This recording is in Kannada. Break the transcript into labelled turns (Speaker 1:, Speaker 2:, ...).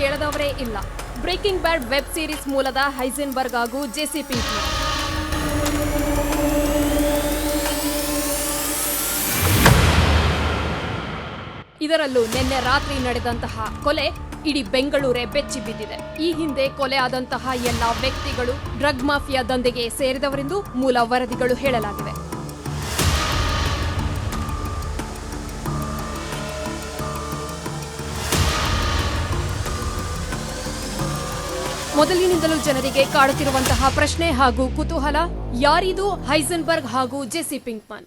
Speaker 1: ಕೇಳದವರೇ ಇಲ್ಲ. ಬ್ರೇಕಿಂಗ್ ಬ್ಯಾಡ್ ವೆಬ್ ಸೀರೀಸ್ ಮೂಲದ ಹೈಸೆನ್ಬರ್ಗ್ ಹಾಗೂ ಜೆಸಿ ಪಿಂಕ್ಮನ್. ಇದರಲ್ಲೂ ನಿನ್ನೆ ರಾತ್ರಿ ನಡೆದಂತಹ ಕೊಲೆ ಇಡೀ ಬೆಂಗಳೂರೇ ಬೆಚ್ಚಿ ಬಿದ್ದಿದೆ. ಈ ಹಿಂದೆ ಕೊಲೆ ಆದಂತಹ ಎಲ್ಲಾ ವ್ಯಕ್ತಿಗಳು ಡ್ರಗ್ ಮಾಫಿಯಾ ದಂಧೆಗೆ ಸೇರಿದವರೆಂದು ಮೂಲ ವರದಿಗಳು ಹೇಳಲಾಗಿವೆ. ಮೊದಲಿನಿಂದಲೂ ಜನರಿಗೆ ಕಾಡುತ್ತಿರುವಂತಹ ಪ್ರಶ್ನೆ ಹಾಗೂ ಕುತೂಹಲ, ಯಾರಿದು ಹೈಸೆನ್ಬರ್ಗ್ ಹಾಗೂ ಜೆಸಿ ಪಿಂಕ್ಮನ್?